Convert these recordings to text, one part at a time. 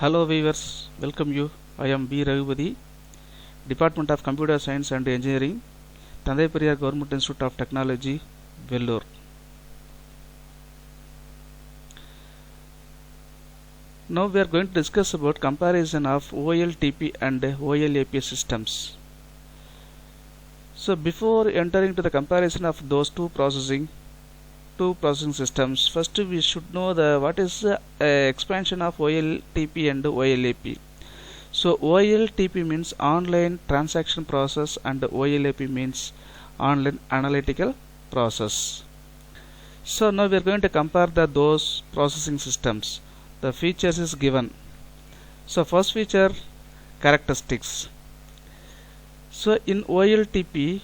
Hello viewers, welcome you. I am B. Raghupati, Department of Computer Science and Engineering, Thandai Periyar Government Institute of Technology, Vellore. Now we are going to discuss about comparison of OLTP and OLAP systems. So before entering to the comparison of those two processing systems, first we should know what is the expansion of OLTP and OLAP. So OLTP means online transaction process and OLAP means online analytical process. So now we are going to compare those processing systems. The features is given. So first feature, characteristics. So in OLTP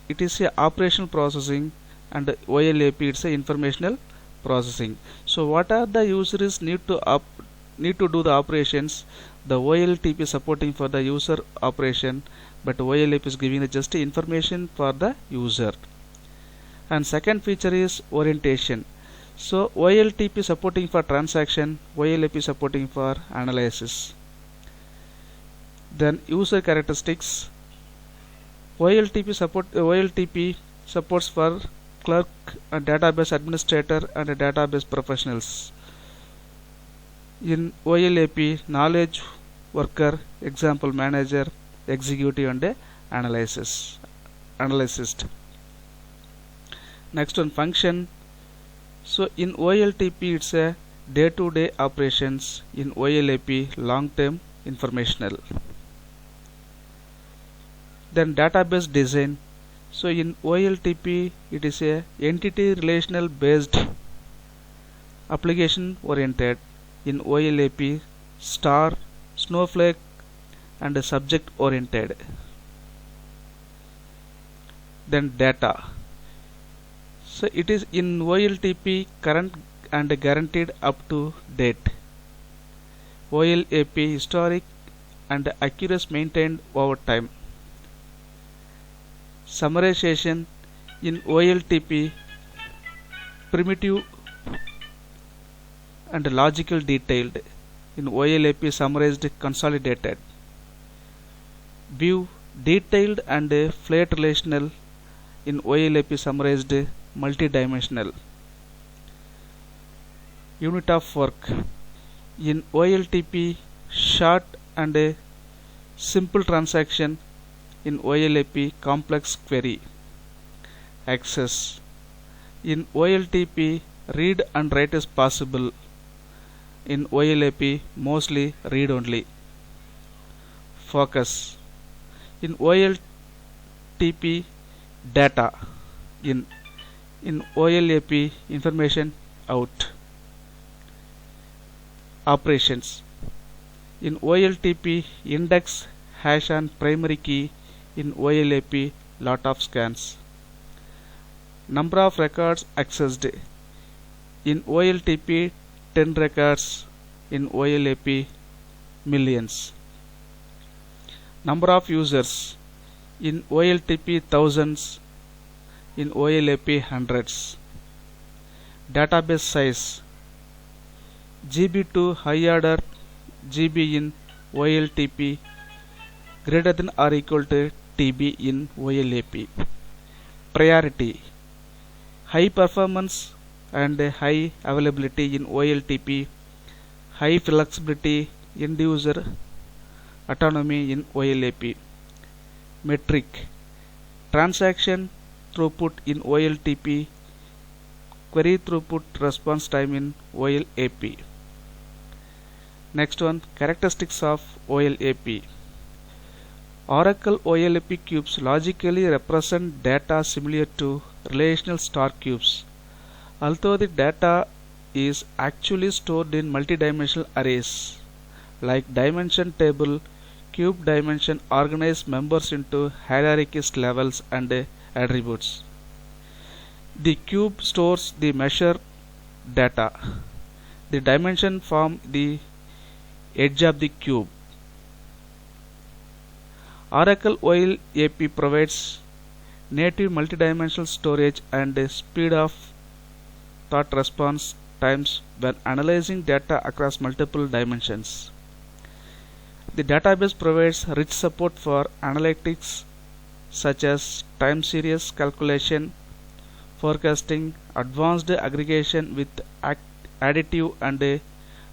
it is a operational processing and OLAP it's a informational processing. So what are the users need to do the operations? The OLTP supporting for the user operation, but OLAP is giving just information for the user. And second feature is orientation. So OLTP supporting for transaction, OLAP supporting for analysis. Then user characteristics. OLTP supports for clerk, a database administrator and a database professionals. In OLAP, knowledge worker, example manager, executive and analyst. Next one, function. So in OLTP it's a day-to-day operations, in OLAP long-term informational. Then database design. So in OLTP it is a entity relational based, application oriented. In OLAP star, snowflake and subject oriented. Then data. So it is in OLTP current and guaranteed up to date. OLAP historic and accuracy maintained over time. Summarization. In OLTP primitive and logical detailed. In OLAP summarized consolidated. View detailed and flat relational. In OLAP summarized multidimensional. Unit of work. In OLTP short and simple transaction. In OLAP complex query. Access. In OLTP read and write is possible. In OLAP mostly read only. Focus. In OLTP data. In OLAP information out. Operations. In OLTP index hash and primary key. In OLAP lot of scans. Number of records accessed. In OLTP 10 records. In OLAP millions. Number of users. In OLTP thousands. In OLAP hundreds. Database size. GB to high order GB in OLTP greater than or equal to TB in OLAP. Priority. High performance and high availability in OLTP. High flexibility, end user autonomy in OLAP. Metric. Transaction throughput in OLTP. Query throughput response time in OLAP. Next one, characteristics of OLAP. Oracle OLAP cubes logically represent data similar to relational star cubes. Although the data is actually stored in multidimensional arrays like dimension table, cube dimension organize members into hierarchies, levels and attributes. The cube stores the measure data. The dimension form the edge of the cube. Oracle OLAP provides native multidimensional storage and speed of thought response times when analyzing data across multiple dimensions. The database provides rich support for analytics such as time series calculation, forecasting, advanced aggregation with additive and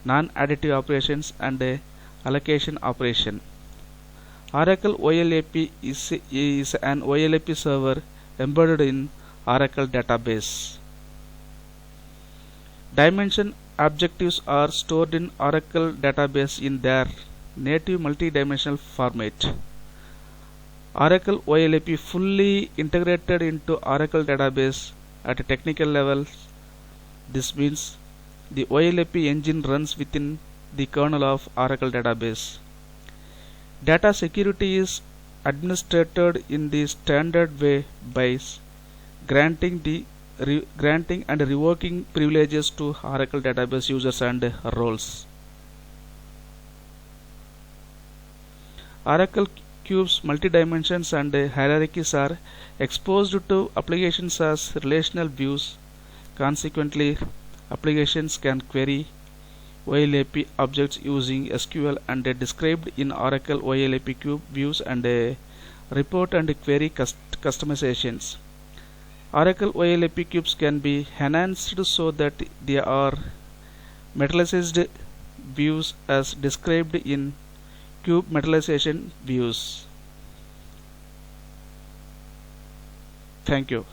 non-additive operations, and allocation operation. Oracle OLAP is an OLAP server embedded in Oracle database. Dimension objectives are stored in Oracle database in their native multi-dimensional format. Oracle OLAP fully integrated into Oracle database at a technical level. This means the OLAP engine runs within the kernel of Oracle database. Data security is administered in the standard way by granting and revoking privileges to Oracle database users and roles. Oracle Cube's multi-dimensions and hierarchies are exposed to applications as relational views. Consequently, applications can query OLAP objects using SQL and described in Oracle OLAP Cube views and report and query customizations. Oracle OLAP cubes can be enhanced so that they are metallized views as described in Cube metallization views. Thank you.